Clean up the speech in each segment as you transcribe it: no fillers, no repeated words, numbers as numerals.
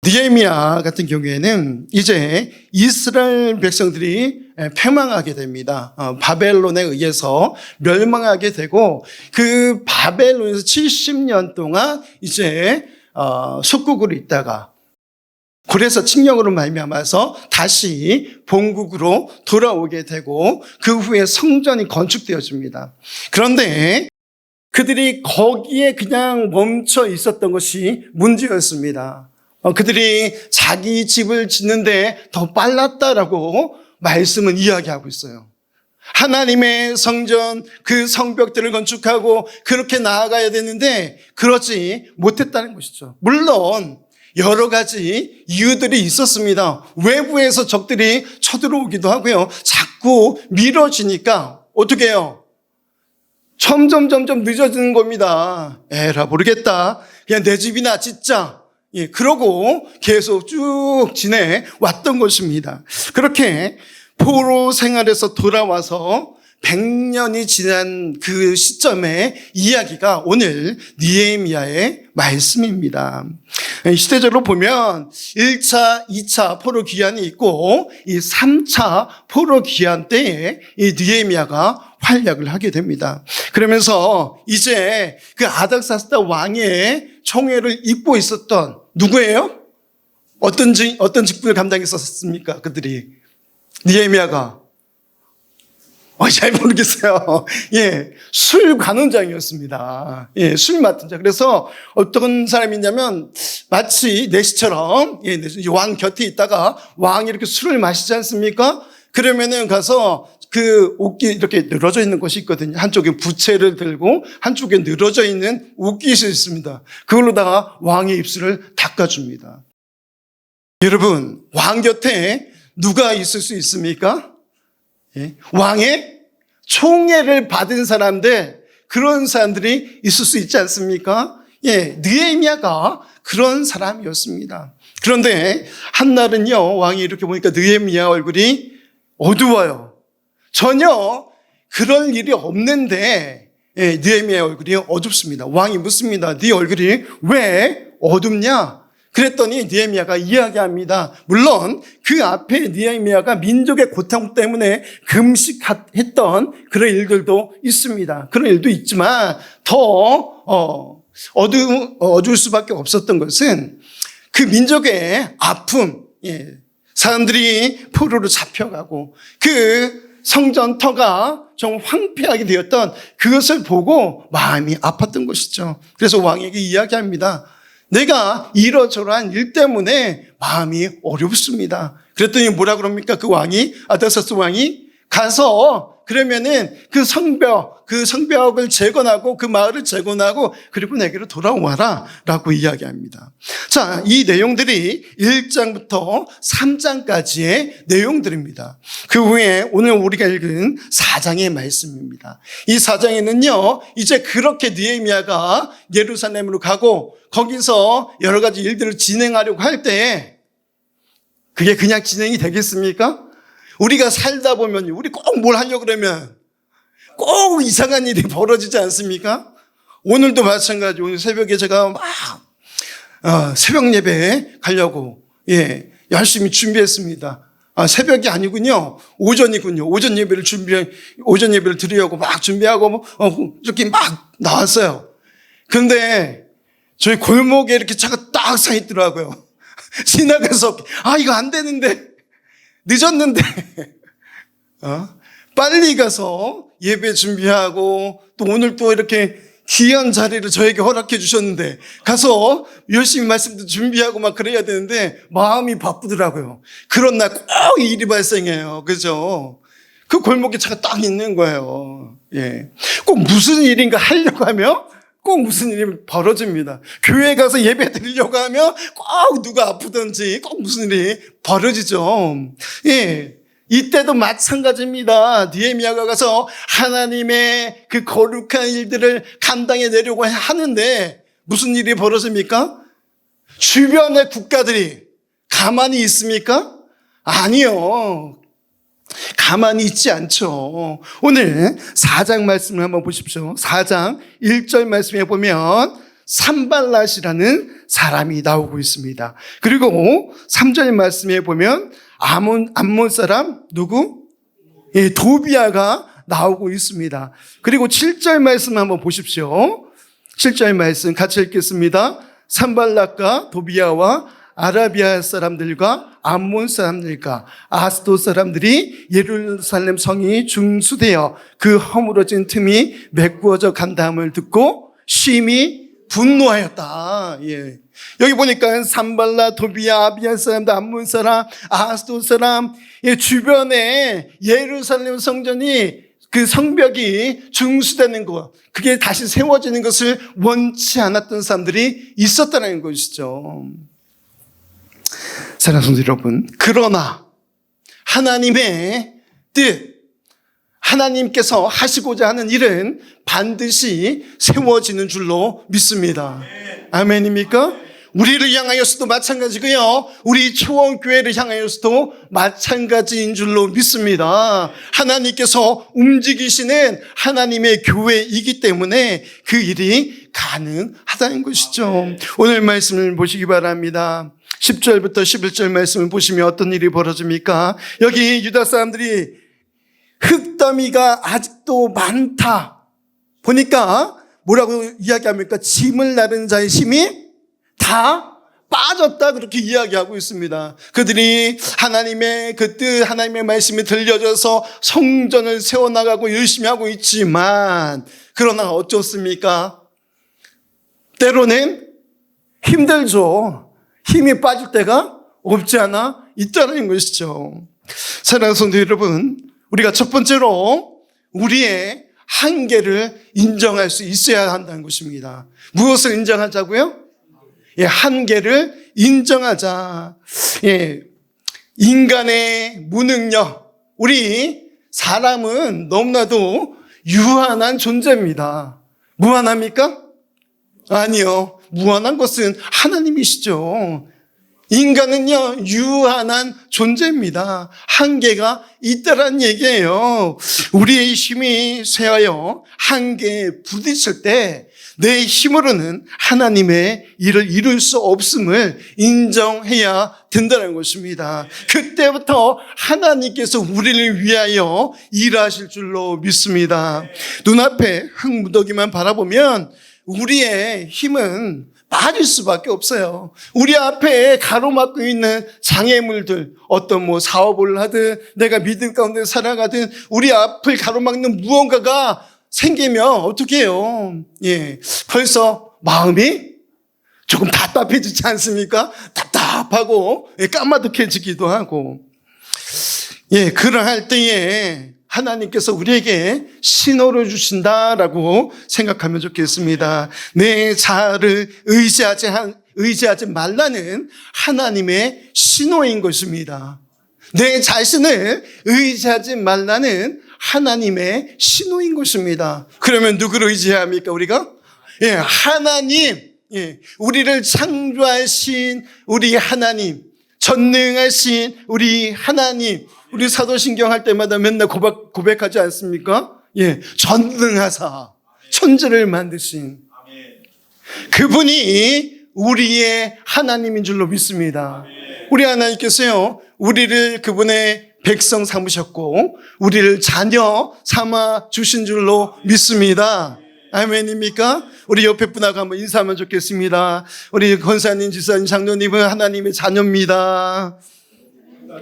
느헤미야 같은 경우에는 이제 이스라엘 백성들이 패망하게 됩니다. 바벨론에 의해서 멸망하게 되고 그 바벨론에서 70년 동안 이제 속국으로 있다가 그래서 칙령으로 말미암아서 다시 본국으로 돌아오게 되고 그 후에 성전이 건축되어집니다. 그런데 그들이 거기에 그냥 멈춰 있었던 것이 문제였습니다. 그들이 자기 집을 짓는데 더 빨랐다라고 말씀은 이야기하고 있어요. 하나님의 성전, 그 성벽들을 건축하고 그렇게 나아가야 되는데 그러지 못했다는 것이죠. 물론 여러 가지 이유들이 있었습니다. 외부에서 적들이 쳐들어오기도 하고요. 자꾸 미뤄지니까 어떻게 해요? 점점 늦어지는 겁니다. 에라 모르겠다. 그냥 내 집이나 짓자. 그러고 계속 쭉 지내왔던 것입니다. 그렇게 포로 생활에서 돌아와서 100년이 지난 그 시점의 이야기가 오늘 느헤미야의 말씀입니다. 시대적으로 보면 1차, 2차 포로 귀환이 있고 이 3차 포로 귀환 때에 이 느헤미야가 활약을 하게 됩니다. 그러면서 이제 그 아닥사스다 왕의 총애를 입고 있었던 누구예요? 어떤 직분을 감당했었습니까? 그들이 느헤미야가 잘 모르겠어요. 술 관원장이었습니다. 술 맡은 자. 그래서 어떤 사람이냐면 마치 내시처럼 왕 곁에 있다가 왕이 이렇게 술을 마시지 않습니까? 그러면은 가서 그 옷기 이렇게 늘어져 있는 곳이 있거든요. 한쪽에 부채를 들고 한쪽에 늘어져 있는 옷깃이 있습니다. 그걸로다가 왕의 입술을 닦아줍니다. 여러분, 왕 곁에 누가 있을 수 있습니까? 왕의 총애를 받은 사람들, 그런 사람들이 있을 수 있지 않습니까? 느헤미야가 그런 사람이었습니다. 그런데 한날은요, 왕이 이렇게 보니까 느헤미야 얼굴이 어두워요. 전혀 그럴 일이 없는데 느헤미야 얼굴이 어둡습니다. 왕이 묻습니다. 네 얼굴이 왜 어둡냐? 그랬더니 느헤미야가 이야기합니다. 물론 그 앞에 느헤미야가 민족의 고통 때문에 금식했던 그런 일들도 있습니다. 그런 일도 있지만 더 어두울 수밖에 없었던 것은 그 민족의 아픔, 사람들이 포로로 잡혀가고 그 성전터가 좀 황폐하게 되었던 그것을 보고 마음이 아팠던 것이죠. 그래서 왕에게 이야기합니다. 내가 이러저러한 일 때문에 마음이 어렵습니다. 그랬더니 뭐라 그럽니까? 그 왕이, 아닥사스 왕이 가서 그러면은 그 성벽을 재건하고 그 마을을 재건하고 그리고 내게로 돌아와라 라고 이야기합니다. 자, 이 내용들이 1장부터 3장까지의 내용들입니다. 그 후에 오늘 우리가 읽은 4장의 말씀입니다. 이 4장에는요, 이제 그렇게 느헤미야가 예루살렘으로 가고 거기서 여러 가지 일들을 진행하려고 할 때 그게 그냥 진행이 되겠습니까? 우리가 살다 보면 우리 꼭 뭘 하려고 그러면 꼭 이상한 일이 벌어지지 않습니까? 오늘도 마찬가지. 오늘 새벽에 제가 막 새벽 예배에 가려고 열심히 준비했습니다. 새벽이 아니군요. 오전이군요. 오전 예배를 드리려고 막 준비하고 이렇게 막 나왔어요. 그런데 저희 골목에 이렇게 차가 딱 서 있더라고요. 지나가서 이거 안 되는데 늦었는데 빨리 가서 예배 준비하고 또 오늘 또 이렇게 귀한 자리를 저에게 허락해 주셨는데 가서 열심히 말씀도 준비하고 막 그래야 되는데 마음이 바쁘더라고요. 그런 날 꼭 일이 발생해요. 그죠? 그 골목에 차가 딱 있는 거예요. 꼭 무슨 일인가 하려고 하면 꼭 무슨 일이 벌어집니다. 교회 가서 예배 드리려고 하면 꼭 누가 아프든지 꼭 무슨 일이 벌어지죠. 이때도 마찬가지입니다. 느헤미야가 가서 하나님의 그 거룩한 일들을 감당해 내려고 하는데 무슨 일이 벌어집니까? 주변의 국가들이 가만히 있습니까? 아니요. 가만히 있지 않죠. 오늘 4장 말씀을 한번 보십시오. 4장 1절 말씀에 보면 산발랏이라는 사람이 나오고 있습니다. 그리고 3절 말씀에 보면 암몬 사람 누구? 예, 도비아가 나오고 있습니다. 그리고 7절 말씀 한번 보십시오. 7절 말씀 같이 읽겠습니다. 산발랏과 도비아와 아라비아 사람들과 암몬 사람들과 아스도 사람들이 예루살렘 성이 중수되어 그 허물어진 틈이 메꾸어져 간다함을 듣고 심히 분노하였다. 예. 여기 보니까 산발랏, 도비아, 아비아 사람들, 암몬 사람, 아스도 사람, 예, 주변에 예루살렘 성전이 그 성벽이 중수되는 것, 그게 다시 세워지는 것을 원치 않았던 사람들이 있었다는 것이죠. 사랑하는 성도 여러분, 그러나 하나님의 뜻, 하나님께서 하시고자 하는 일은 반드시 세워지는 줄로 믿습니다. 아멘입니까? 우리를 향하여서도 마찬가지고요. 우리 초원교회를 향하여서도 마찬가지인 줄로 믿습니다. 하나님께서 움직이시는 하나님의 교회이기 때문에 그 일이 가능하다는 것이죠. 오늘 말씀을 보시기 바랍니다. 10절부터 11절 말씀을 보시면 어떤 일이 벌어집니까? 여기 유다 사람들이 흙더미가 아직도 많다 보니까 뭐라고 이야기합니까? 짐을 나르는 자의 힘이 다 빠졌다, 그렇게 이야기하고 있습니다. 그들이 하나님의 그 뜻, 하나님의 말씀이 들려져서 성전을 세워나가고 열심히 하고 있지만, 그러나 어쩌습니까? 때로는 힘들죠. 힘이 빠질 때가 없지 않아 있다는 것이죠. 사랑하는 성도 여러분, 우리가 첫 번째로 우리의 한계를 인정할 수 있어야 한다는 것입니다. 무엇을 인정하자고요? 예, 한계를 인정하자. 예, 인간의 무능력. 우리 사람은 너무나도 유한한 존재입니다. 무한합니까? 아니요. 무한한 것은 하나님이시죠. 인간은요, 유한한 존재입니다. 한계가 있다란 얘기예요. 우리의 힘이 쇠하여 한계에 부딪힐 때 내 힘으로는 하나님의 일을 이룰 수 없음을 인정해야 된다는 것입니다. 그때부터 하나님께서 우리를 위하여 일하실 줄로 믿습니다. 눈앞에 흙무더기만 바라보면 우리의 힘은 빠질 수밖에 없어요. 우리 앞에 가로막고 있는 장애물들, 어떤 사업을 하든 내가 믿음 가운데 살아가든 우리 앞을 가로막는 무언가가 생기면 어떻게 해요? 예, 벌써 마음이 조금 답답해지지 않습니까? 답답하고 까마득해지기도 하고. 예, 그러할 때에 하나님께서 우리에게 신호를 주신다라고 생각하면 좋겠습니다. 내 자아를 의지하지 말라는 하나님의 신호인 것입니다. 내 자신을 의지하지 말라는 하나님의 신호인 것입니다. 그러면 누구를 의지해야 합니까, 우리가? 예, 하나님. 예, 우리를 창조하신 우리 하나님, 전능하신 우리 하나님. 우리 사도신경 할 때마다 맨날 고백하지 않습니까? 예, 전능하사 천지를 만드신 그분이 우리의 하나님인 줄로 믿습니다. 우리 하나님께서요, 우리를 그분의 백성 삼으셨고 우리를 자녀 삼아 주신 줄로 믿습니다. 아멘입니까? 우리 옆에 분하고 한번 인사하면 좋겠습니다. 우리 권사님, 지사님, 장로님은 하나님의 자녀입니다.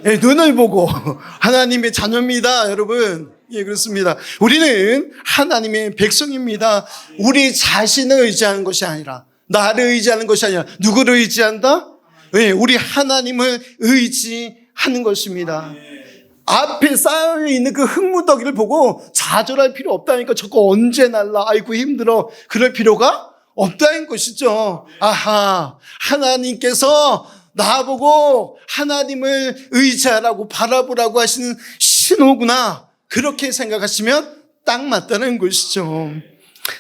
예, 눈을 보고 하나님의 자녀입니다, 여러분. 예, 그렇습니다. 우리는 하나님의 백성입니다. 우리 자신을 의지하는 것이 아니라, 나를 의지하는 것이 아니라 누구를 의지한다? 예, 우리 하나님을 의지하는 것입니다. 앞에 쌓여있는 그 흙무더기를 보고 좌절할 필요 없다니까. 저거 언제 날라, 아이고 힘들어, 그럴 필요가 없다는 것이죠. 아하, 하나님께서 나보고 하나님을 의지하라고 바라보라고 하시는 신호구나, 그렇게 생각하시면 딱 맞다는 것이죠.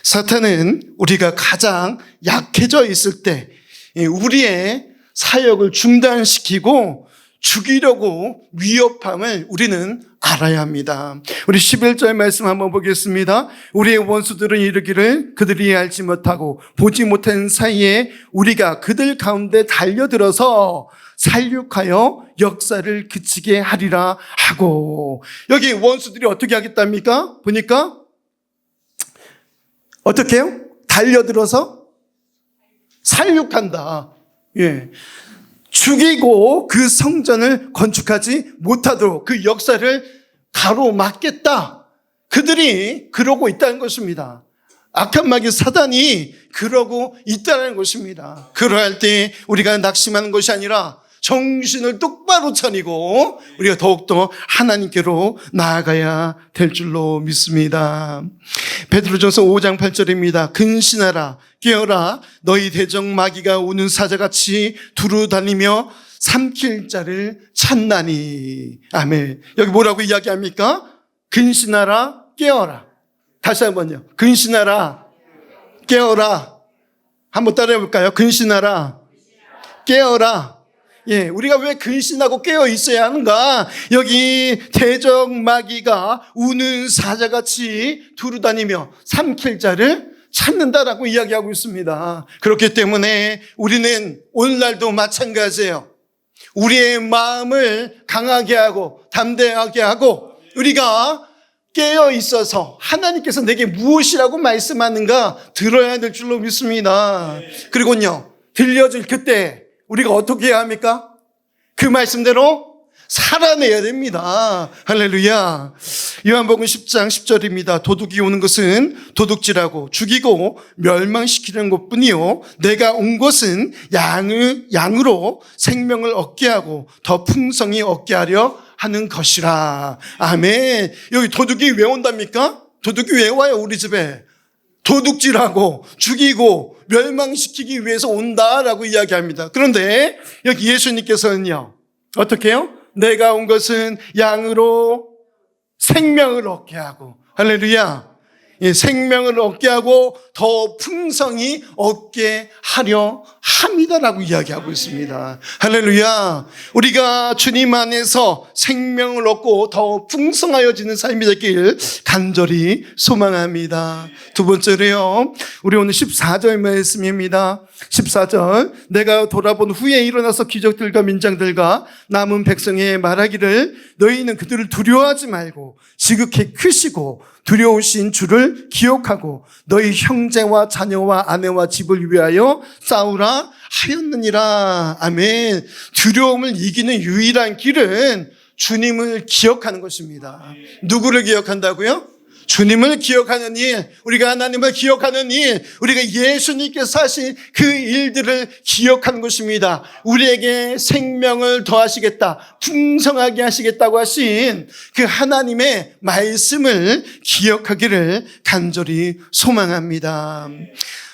사탄은 우리가 가장 약해져 있을 때 우리의 사역을 중단시키고 죽이려고 위협함을 우리는 알아야 합니다. 우리 11절 말씀 한번 보겠습니다. 우리의 원수들은 이르기를 그들이 알지 못하고 보지 못한 사이에 우리가 그들 가운데 달려들어서 살육하여 역사를 그치게 하리라 하고, 여기 원수들이 어떻게 하겠답니까? 보니까 어떻게 해요? 달려들어서 살육한다. 예. 죽이고 그 성전을 건축하지 못하도록 그 역사를 가로막겠다. 그들이 그러고 있다는 것입니다. 악한 마귀 사단이 그러고 있다는 것입니다. 그러할 때 우리가 낙심하는 것이 아니라 정신을 똑바로 차리고 우리가 더욱더 하나님께로 나아가야 될 줄로 믿습니다. 베드로전서 5장 8절입니다. 근신하라 깨어라 너희 대적 마귀가 우는 사자같이 두루 다니며 삼킬 자를 찾나니. 아멘. 여기 뭐라고 이야기합니까? 근신하라 깨어라. 다시 한번요. 근신하라 깨어라. 한번 따라해 볼까요? 근신하라 깨어라. 예, 우리가 왜 근신하고 깨어 있어야 하는가? 여기 대적 마귀가 우는 사자같이 두루다니며 삼킬 자를 찾는다라고 이야기하고 있습니다. 그렇기 때문에 우리는 오늘날도 마찬가지예요. 우리의 마음을 강하게 하고 담대하게 하고 우리가 깨어 있어서 하나님께서 내게 무엇이라고 말씀하는가 들어야 될 줄로 믿습니다. 그리고요, 들려질 그때 우리가 어떻게 해야 합니까? 그 말씀대로 살아내야 됩니다. 할렐루야. 요한복음 10장 10절입니다. 도둑이 오는 것은 도둑질하고 죽이고 멸망시키는 것뿐이요 내가 온 것은 양으로 생명을 얻게 하고 더 풍성히 얻게 하려 하는 것이라. 아멘. 여기 도둑이 왜 온답니까? 도둑이 왜 와요 우리 집에? 도둑질하고 죽이고 멸망시키기 위해서 온다라고 이야기합니다. 그런데 여기 예수님께서는요 어떻게 해요? 내가 온 것은 양으로 생명을 얻게 하고, 할렐루야, 생명을 얻게 하고 더 풍성히 얻게 하려 합니다라고 이야기하고 있습니다. 할렐루야. 우리가 주님 안에서 생명을 얻고 더 풍성하여지는 삶이 되길 간절히 소망합니다. 두 번째로요, 우리 오늘 14절 말씀입니다. 14절, 내가 돌아본 후에 일어나서 기적들과 민장들과 남은 백성에 말하기를 너희는 그들을 두려워하지 말고 지극히 크시고 두려우신 주를 기억하고 너희 형제와 자녀와 아내와 집을 위하여 싸우라 하였느니라. 아멘. 두려움을 이기는 유일한 길은 주님을 기억하는 것입니다. 누구를 기억한다고요? 주님을 기억하는 일, 우리가 하나님을 기억하는 일, 우리가 예수님께서 하신 그 일들을 기억하는 것입니다. 우리에게 생명을 더하시겠다, 풍성하게 하시겠다고 하신 그 하나님의 말씀을 기억하기를 간절히 소망합니다.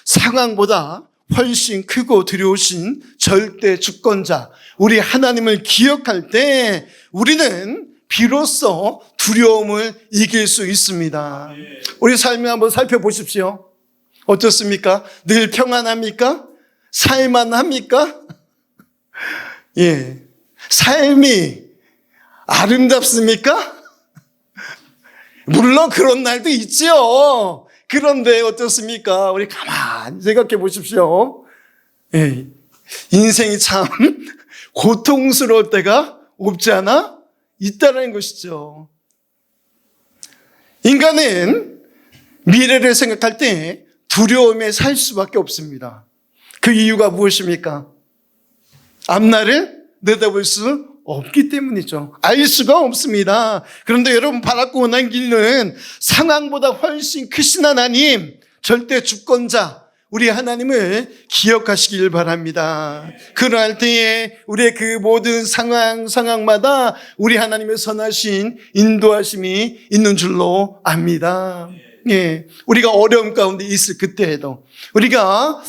상황보다 훨씬 크고 두려우신 절대 주권자, 우리 하나님을 기억할 때 우리는 비로소 두려움을 이길 수 있습니다. 우리 삶을 한번 살펴보십시오. 어떻습니까? 늘 평안합니까? 살만합니까? 예. 삶이 아름답습니까? 물론 그런 날도 있죠. 그런데 어떻습니까? 우리 가만히 생각해 보십시오. 예. 인생이 참 고통스러울 때가 없지 않아? 있다는 것이죠. 인간은 미래를 생각할 때 두려움에 살 수밖에 없습니다. 그 이유가 무엇입니까? 앞날을 내다볼 수 없기 때문이죠. 알 수가 없습니다. 그런데 여러분 바라고 원하는 길은 상황보다 훨씬 크신 하나님, 절대 주권자, 우리 하나님을 기억하시길 바랍니다. 그러할 때에 우리의 그 모든 상황마다 우리 하나님의 선하신 인도하심이 있는 줄로 압니다. 예, 우리가 어려움 가운데 있을 그때에도, 우리가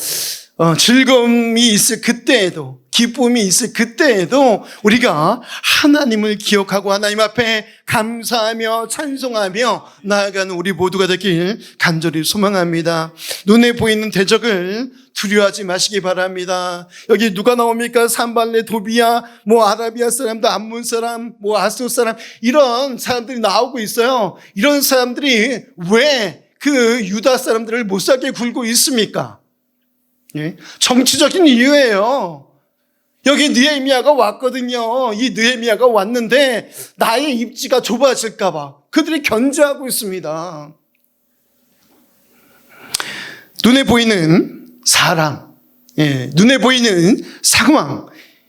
즐거움이 있을 그때에도, 기쁨이 있을 그때에도 우리가 하나님을 기억하고 하나님 앞에 감사하며 찬송하며 나아가는 우리 모두가 되길 간절히 소망합니다. 눈에 보이는 대적을 두려워하지 마시기 바랍니다. 여기 누가 나옵니까? 산발레, 도비야, 아라비아 사람도, 암몬 사람, 아스돗 사람, 이런 사람들이 나오고 있어요. 이런 사람들이 왜 그 유다 사람들을 못 살게 굴고 있습니까? 예? 정치적인 이유예요. 여기 느헤미야가 왔거든요. 이 느헤미야가 왔는데 나의 입지가 좁아질까 봐 그들이 견제하고 있습니다. 눈에 보이는 사람, 눈에 보이는 상황,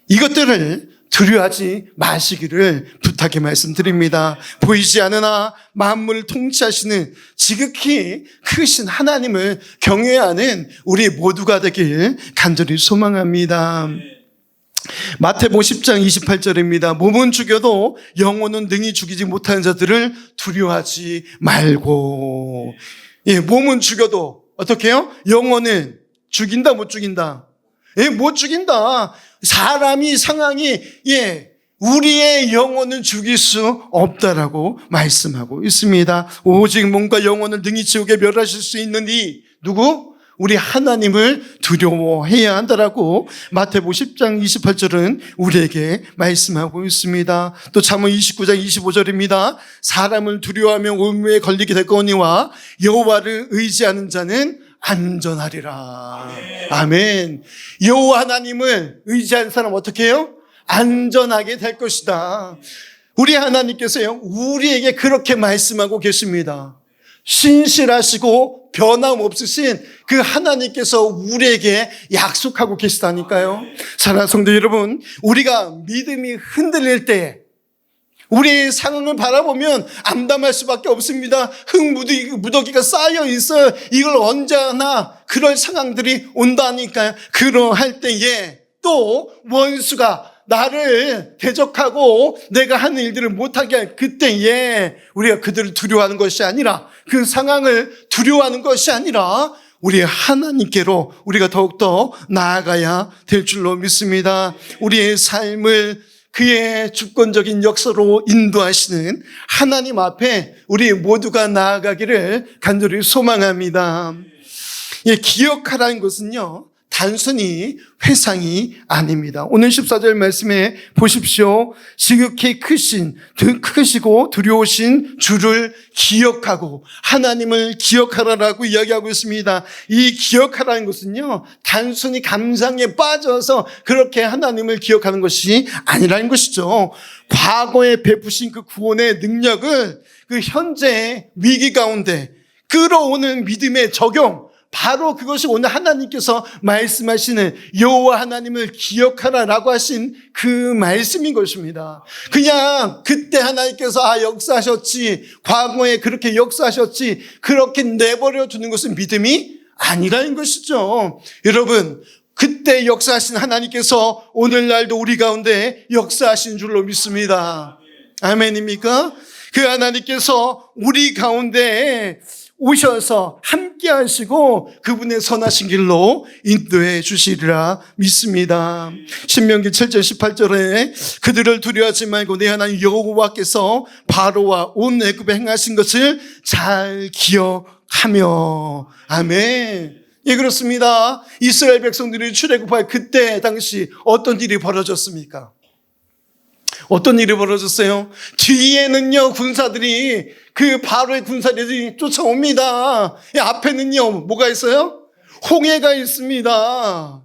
이것들을 두려워하지 마시기를 부탁의 말씀드립니다. 보이지 않으나 만물을 통치하시는 지극히 크신 하나님을 경외하는 우리 모두가 되길 간절히 소망합니다. 마태복음 10장 28절입니다. 몸은 죽여도 영혼은 능히 죽이지 못하는 자들을 두려워하지 말고. 몸은 죽여도 어떻게 해요? 영혼은 죽인다 못 죽인다? 못 죽인다. 사람이 상황이 우리의 영혼을 죽일 수 없다라고 말씀하고 있습니다. 오직 몸과 영혼을 능히 지옥에 멸하실 수 있는 이 누구? 우리 하나님을 두려워해야 한다라고 마태복음 10장 28절은 우리에게 말씀하고 있습니다. 또 잠언 29장 25절입니다. 사람을 두려워하며 올무에 걸리게 될 거니와 여호와를 의지하는 자는 안전하리라. 아멘. 여호와 하나님을 의지하는 사람 어떻게 해요? 안전하게 될 것이다. 우리 하나님께서요, 우리에게 그렇게 말씀하고 계십니다. 신실하시고 변함없으신 그 하나님께서 우리에게 약속하고 계시다니까요. 사랑하는 성도 여러분, 우리가 믿음이 흔들릴 때 우리의 상황을 바라보면 암담할 수밖에 없습니다. 흙무더기가 쌓여 있어요. 이걸 언제 하나 그럴 상황들이 온다니까요. 그러할 때에 또 원수가 나를 대적하고 내가 하는 일들을 못하게 할 그때에 우리가 그들을 두려워하는 것이 아니라, 그 상황을 두려워하는 것이 아니라 우리 하나님께로 우리가 더욱더 나아가야 될 줄로 믿습니다. 우리의 삶을 그의 주권적인 역사로 인도하시는 하나님 앞에 우리 모두가 나아가기를 간절히 소망합니다. 기억하라는 것은요, 단순히 회상이 아닙니다. 오늘 14절 말씀에 보십시오. 지극히 크시고 두려우신 주를 기억하고 하나님을 기억하라라고 이야기하고 있습니다. 이 기억하라는 것은요, 단순히 감상에 빠져서 그렇게 하나님을 기억하는 것이 아니라는 것이죠. 과거에 베푸신 그 구원의 능력을 그 현재의 위기 가운데 끌어오는 믿음의 적용, 바로 그것이 오늘 하나님께서 말씀하시는 여호와 하나님을 기억하라라고 하신 그 말씀인 것입니다. 그냥 그때 하나님께서 역사하셨지, 과거에 그렇게 역사하셨지, 그렇게 내버려 두는 것은 믿음이 아니라는 것이죠. 여러분, 그때 역사하신 하나님께서 오늘날도 우리 가운데 역사하신 줄로 믿습니다. 아멘입니까? 그 하나님께서 우리 가운데 오셔서 함께 하시고 그분의 선하신 길로 인도해 주시리라 믿습니다. 신명기 7절 18절에 그들을 두려워하지 말고 내 하나님 여호와께서 바로와 온 애굽에 행하신 것을 잘 기억하며. 아멘. 그렇습니다. 이스라엘 백성들이 출애굽할 그때 당시 어떤 일이 벌어졌습니까? 어떤 일이 벌어졌어요? 뒤에는요, 군사들이, 그 바로의 군사들이 쫓아옵니다. 앞에는요, 뭐가 있어요? 홍해가 있습니다.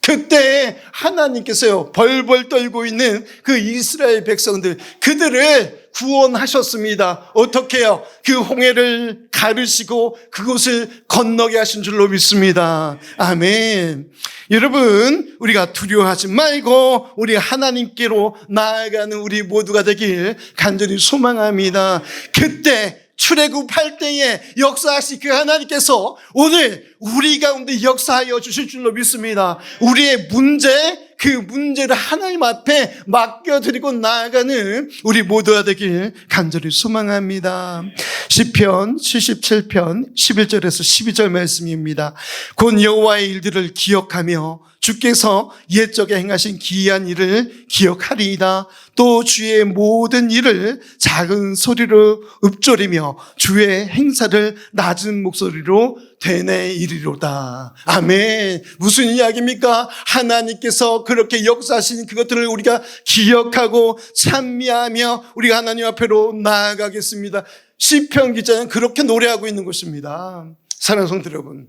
그때 하나님께서요, 벌벌 떨고 있는 그 이스라엘 백성들, 그들을 구원하셨습니다. 어떻게 해요? 그 홍해를 가르시고 그곳을 건너게 하신 줄로 믿습니다. 아멘. 여러분, 우리가 두려워하지 말고 우리 하나님께로 나아가는 우리 모두가 되길 간절히 소망합니다. 그때 출애굽할 때에 역사하신 그 하나님께서 오늘 우리 가운데 역사하여 주실 줄로 믿습니다. 우리의 그 문제를 하나님 앞에 맡겨드리고 나아가는 우리 모두가 되길 간절히 소망합니다. 시편 77편 11절에서 12절 말씀입니다. 곧 여호와의 일들을 기억하며 주께서 옛적에 행하신 기이한 일을 기억하리이다. 또 주의 모든 일을 작은 소리로 읊조리며 주의 행사를 낮은 목소리로 되뇌이리로다. 아멘. 무슨 이야기입니까? 하나님께서 그렇게 역사하신 그것들을 우리가 기억하고 찬미하며 우리가 하나님 앞으로 나아가겠습니다. 시편 기자는 그렇게 노래하고 있는 것입니다. 사랑하는 성도 여러분,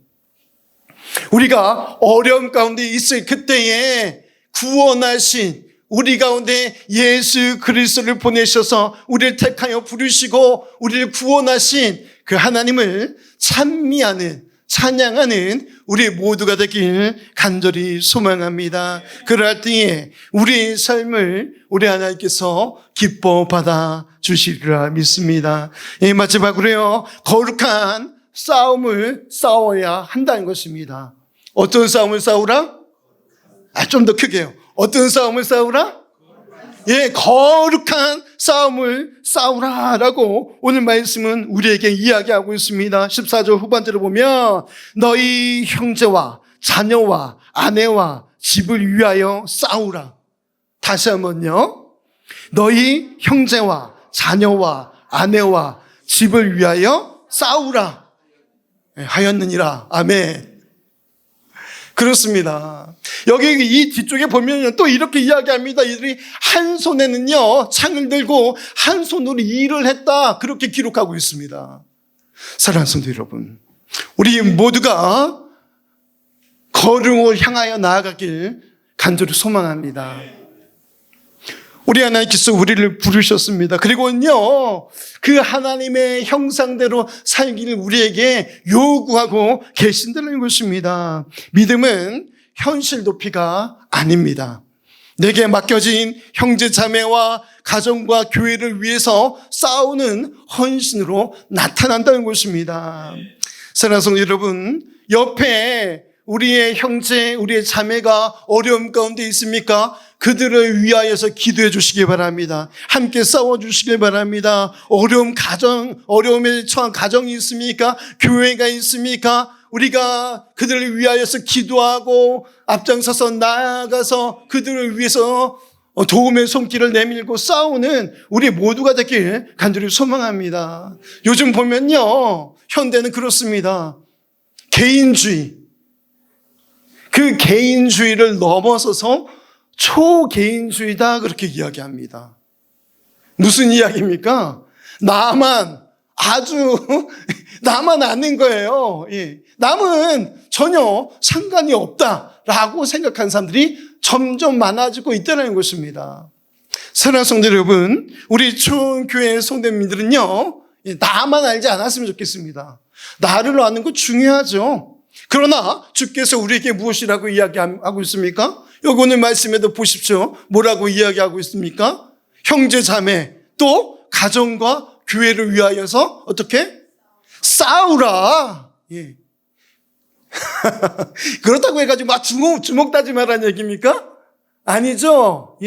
우리가 어려움 가운데 있을 그때에 구원하신 우리 가운데 예수 그리스도를 보내셔서 우리를 택하여 부르시고 우리를 구원하신 그 하나님을 찬미하는, 찬양하는 우리 모두가 되길 간절히 소망합니다. 그럴 때에 우리의 삶을 우리 하나님께서 기뻐 받아 주시리라 믿습니다. 마지막으로요, 거룩한 싸움을 싸워야 한다는 것입니다. 어떤 싸움을 싸우라? 좀 더 크게요. 어떤 싸움을 싸우라? 거룩한 싸움을 싸우라라고 오늘 말씀은 우리에게 이야기하고 있습니다. 14절 후반절을 보면 너희 형제와 자녀와 아내와 집을 위하여 싸우라. 다시 한번요. 너희 형제와 자녀와 아내와 집을 위하여 싸우라. 하였느니라. 아멘. 그렇습니다. 여기 이 뒤쪽에 보면 또 이렇게 이야기합니다. 이들이 한 손에는요 창을 들고 한 손으로 일을 했다, 그렇게 기록하고 있습니다. 사랑하는 성도 여러분, 우리 모두가 거룩을 향하여 나아가길 간절히 소망합니다. 우리 하나님께서 우리를 부르셨습니다. 그리고요, 그 하나님의 형상대로 살기를 우리에게 요구하고 계신다는 것입니다. 믿음은 현실 도피가 아닙니다. 내게 맡겨진 형제 자매와 가정과 교회를 위해서 싸우는 헌신으로 나타난다는 것입니다. 사랑하는 성도 여러분, 옆에 우리의 형제, 우리의 자매가 어려움 가운데 있습니까? 그들을 위하여서 기도해 주시기 바랍니다. 함께 싸워 주시기 바랍니다. 어려움에 처한 가정이 있습니까? 교회가 있습니까? 우리가 그들을 위하여서 기도하고 앞장서서 나아가서 그들을 위해서 도움의 손길을 내밀고 싸우는 우리 모두가 되길 간절히 소망합니다. 요즘 보면요, 현대는 그렇습니다. 개인주의, 그 개인주의를 넘어서서 초개인주의다, 그렇게 이야기합니다. 무슨 이야기입니까? 나만 아는 거예요. 남은 전혀 상관이 없다라고 생각하는 사람들이 점점 많아지고 있다는 것입니다. 사랑하는 성도 여러분, 우리 초원교회 성도님들은요, 나만 알지 않았으면 좋겠습니다. 나를 아는 거 중요하죠. 그러나 주께서 우리에게 무엇이라고 이야기하고 있습니까? 여기 오늘 말씀에도 보십시오. 뭐라고 이야기하고 있습니까? 형제 자매 또 가정과 교회를 위하여서 어떻게? 싸우라. 그렇다고 해가지고 막 주먹 다짐하라는 얘기입니까? 아니죠.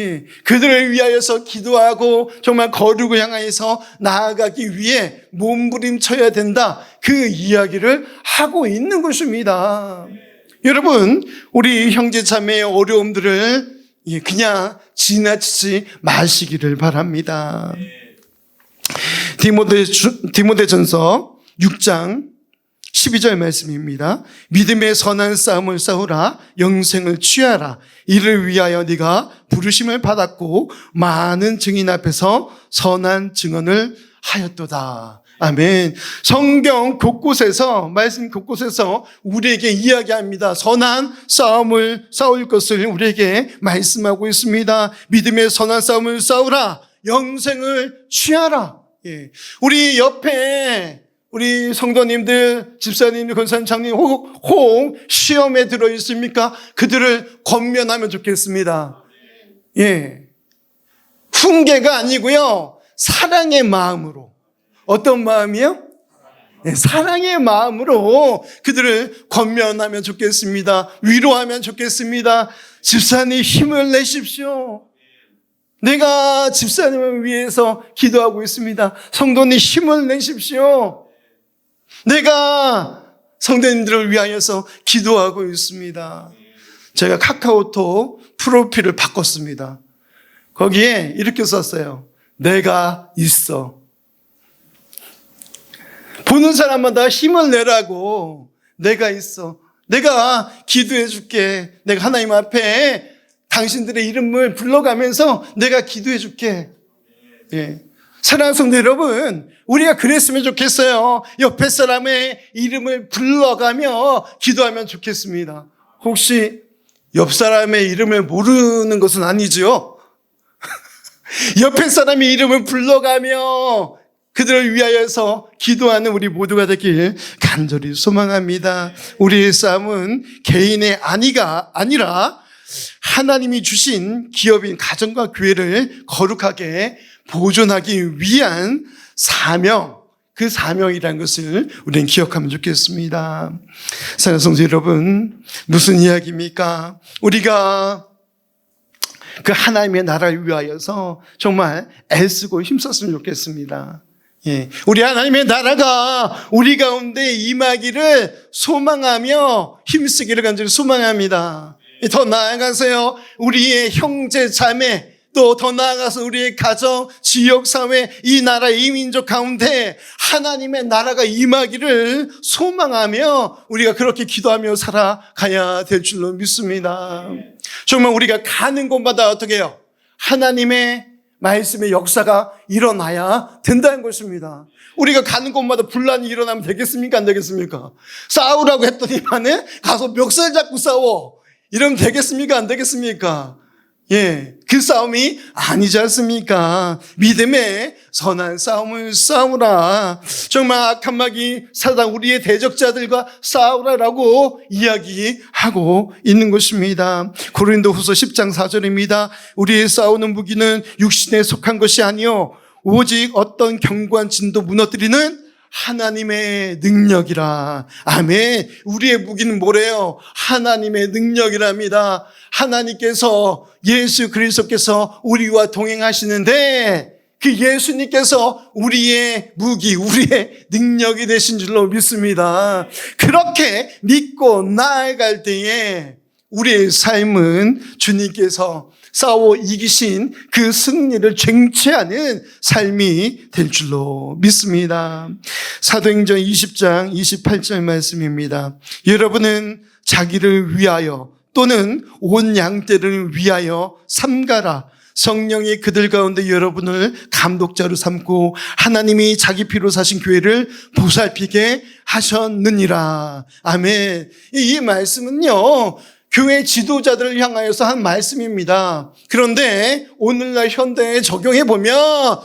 그들을 위하여서 기도하고 정말 거룩을 향하여서 나아가기 위해 몸부림쳐야 된다, 그 이야기를 하고 있는 것입니다. 여러분, 우리 형제 자매의 어려움들을 그냥 지나치지 마시기를 바랍니다. 디모데전서 6장 12절 말씀입니다. 믿음의 선한 싸움을 싸우라. 영생을 취하라. 이를 위하여 네가 부르심을 받았고 많은 증인 앞에서 선한 증언을 하였도다. 아멘. 성경 곳곳에서, 말씀 곳곳에서 우리에게 이야기합니다. 선한 싸움을 싸울 것을 우리에게 말씀하고 있습니다. 믿음의 선한 싸움을 싸우라. 영생을 취하라. 우리 옆에 우리 성도님들, 집사님들, 권사님, 장님 혹 시험에 들어 있습니까? 그들을 권면하면 좋겠습니다. 훈계가 아니고요, 사랑의 마음으로. 어떤 마음이요? 사랑의 마음으로 그들을 권면하면 좋겠습니다. 위로하면 좋겠습니다. 집사님, 힘을 내십시오. 내가 집사님을 위해서 기도하고 있습니다. 성도님, 힘을 내십시오. 내가 성도님들을 위하여서 기도하고 있습니다. 제가 카카오톡 프로필을 바꿨습니다. 거기에 이렇게 썼어요. 내가 있어. 보는 사람마다 힘을 내라고. 내가 있어. 내가 기도해 줄게. 내가 하나님 앞에 당신들의 이름을 불러가면서 내가 기도해 줄게. 예. 사랑하는 성도 여러분, 우리가 그랬으면 좋겠어요. 옆에 사람의 이름을 불러가며 기도하면 좋겠습니다. 혹시 옆 사람의 이름을 모르는 것은 아니죠? 옆에 사람의 이름을 불러가며 그들을 위하여서 기도하는 우리 모두가 되길 간절히 소망합니다. 우리의 싸움은 개인의 아니라 하나님이 주신 기업인 가정과 교회를 거룩하게 보존하기 위한 사명, 그 사명이라는 것을 우리는 기억하면 좋겠습니다. 사랑하는 성도 여러분, 무슨 이야기입니까? 우리가 그 하나님의 나라를 위하여서 정말 애쓰고 힘썼으면 좋겠습니다. 예, 우리 하나님의 나라가 우리 가운데 임하기를 소망하며 힘쓰기를 간절히 소망합니다. 더 나아가서요, 우리의 형제 자매, 또 더 나아가서 우리의 가정, 지역, 사회, 이 나라, 이 민족 가운데 하나님의 나라가 임하기를 소망하며 우리가 그렇게 기도하며 살아가야 될 줄로 믿습니다. 정말 우리가 가는 곳마다 어떻게 해요? 하나님의 말씀의 역사가 일어나야 된다는 것입니다. 우리가 가는 곳마다 분란이 일어나면 되겠습니까? 안 되겠습니까? 싸우라고 했더니만은 가서 멱살 잡고 싸워. 이러면 되겠습니까? 안 되겠습니까? 예, 그 싸움이 아니지 않습니까? 믿음의 선한 싸움을 싸우라. 정말 악한 마귀 사단 우리의 대적자들과 싸우라라고 이야기하고 있는 것입니다. 고린도후서 10장 4절입니다. 우리의 싸우는 무기는 육신에 속한 것이 아니요 오직 어떤 견고한 진도 무너뜨리는 하나님의 능력이라. 아멘. 우리의 무기는 뭐래요? 하나님의 능력이랍니다. 하나님께서, 예수 그리스도께서 우리와 동행하시는데 그 예수님께서 우리의 무기, 우리의 능력이 되신 줄로 믿습니다. 그렇게 믿고 나아갈 때에 우리의 삶은 주님께서 싸워 이기신 그 승리를 쟁취하는 삶이 될 줄로 믿습니다. 사도행전 20장 28절 말씀입니다. 여러분은 자기를 위하여 또는 온 양떼를 위하여 삼가라. 성령이 그들 가운데 여러분을 감독자로 삼고 하나님이 자기 피로 사신 교회를 보살피게 하셨느니라. 아멘. 이 말씀은요, 교회 지도자들을 향하여서 한 말씀입니다. 그런데 오늘날 현대에 적용해 보면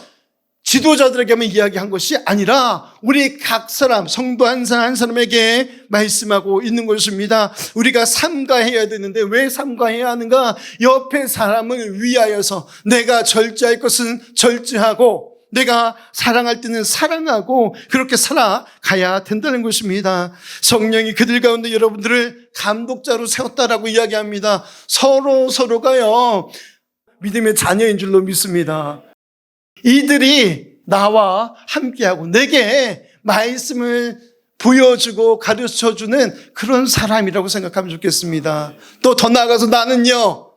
지도자들에게만 이야기한 것이 아니라 우리 각 사람, 성도 한 사람 한 사람에게 말씀하고 있는 것입니다. 우리가 삼가해야 되는데 왜 삼가해야 하는가? 옆에 사람을 위하여서 내가 절제할 것은 절제하고 내가 사랑할 때는 사랑하고 그렇게 살아가야 된다는 것입니다. 성령이 그들 가운데 여러분들을 감독자로 세웠다라고 이야기합니다. 서로가요 믿음의 자녀인 줄로 믿습니다. 이들이 나와 함께하고 내게 말씀을 보여주고 가르쳐주는 그런 사람이라고 생각하면 좋겠습니다. 또 더 나아가서 나는요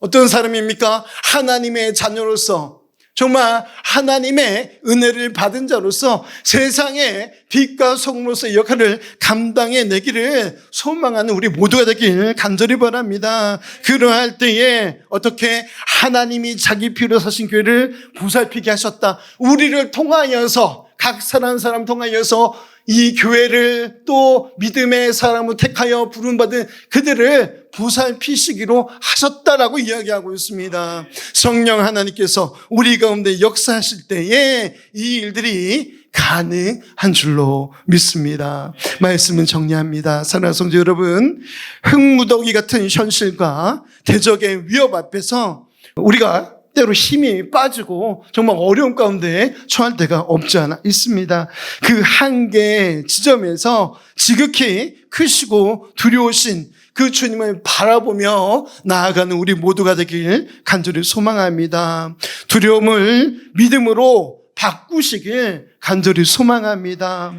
어떤 사람입니까? 하나님의 자녀로서 정말 하나님의 은혜를 받은 자로서 세상의 빛과 소금으로서의 역할을 감당해내기를 소망하는 우리 모두가 되길 간절히 바랍니다. 그러할 때에 어떻게 하나님이 자기 피로 사신 교회를 보살피게 하셨다. 우리를 통하여서 각 사람 통하여서 이 교회를 또 믿음의 사람을 택하여 부름받은 그들을 보살피시기로 하셨다라고 이야기하고 있습니다. 성령 하나님께서 우리 가운데 역사하실 때에 이 일들이 가능한 줄로 믿습니다. 말씀은 정리합니다. 사랑하는 성도 여러분, 흙무더기 같은 현실과 대적의 위협 앞에서 우리가 때로 힘이 빠지고 정말 어려운 가운데 처할 때가 없지 않아 있습니다. 그 한계 지점에서 지극히 크시고 두려우신 그 주님을 바라보며 나아가는 우리 모두가 되길 간절히 소망합니다. 두려움을 믿음으로 바꾸시길 간절히 소망합니다.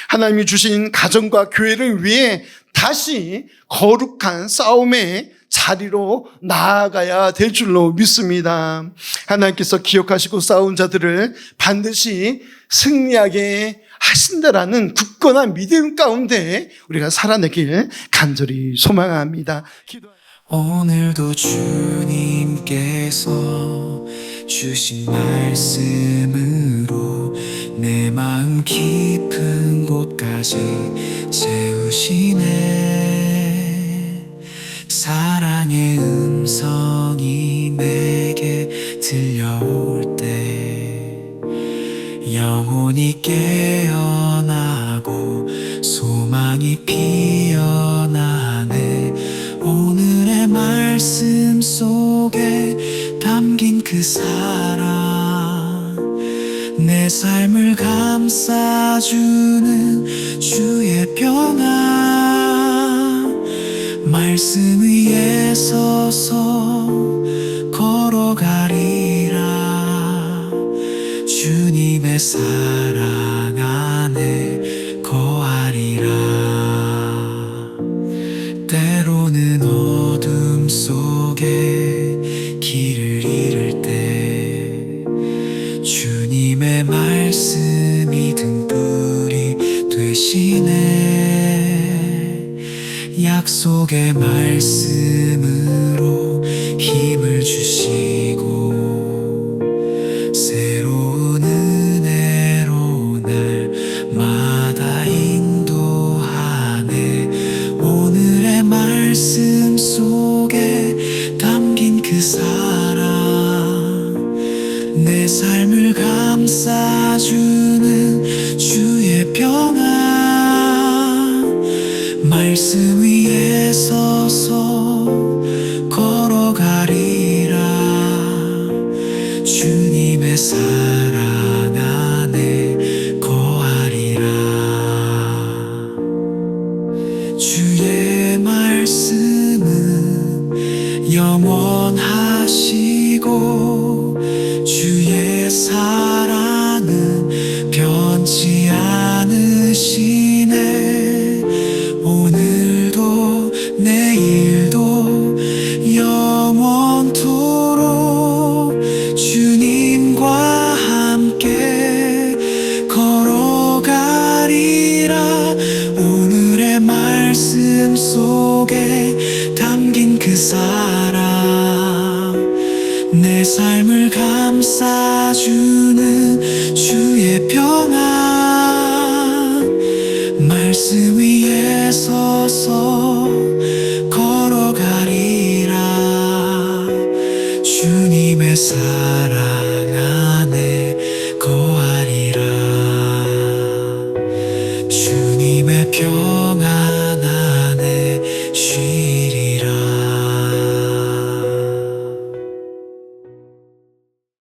하나님이 주신 가정과 교회를 위해 다시 거룩한 싸움에 자리로 나아가야 될 줄로 믿습니다. 하나님께서 기억하시고 싸운 자들을 반드시 승리하게 하신다라는 굳건한 믿음 가운데 우리가 살아내길 간절히 소망합니다. 오늘도 주님께서 주신 말씀으로 내 마음 깊은 곳까지 채우시네. 사랑의 음성이 내게 들려올 때 영혼이 깨어나고 소망이 피어나네. 오늘의 말씀 속에 담긴 그 사랑, 내 삶을 감싸주는 주의 평안, 말씀 위에 서서 걸어가리라. 주님의 사랑 안에 거하리라. 때로는 어둠 속에 길을 잃을 때 주님의 말씀이 등불이 되시네. 약속의 말씀으로 힘을 주시고 새로운 은혜로 날마다 인도하네. 오늘의 말씀 속에 담긴 그 사랑, 내 삶을 감싸주는 주의 평안, 말씀 위에 서서 걸어가리라. 주님의 사랑 안에 거하리라. 주의 말씀은 영원하시고 주의 사랑은 변치 않으시네. 오늘도 내일도 영원토록 주님과 함께 걸어가리라. 오늘의 말씀 속에 담긴 그 사랑, 내 삶을 감싸주는 주의 평안, 말씀 위에 서서 걸어가리라. 주님의 사랑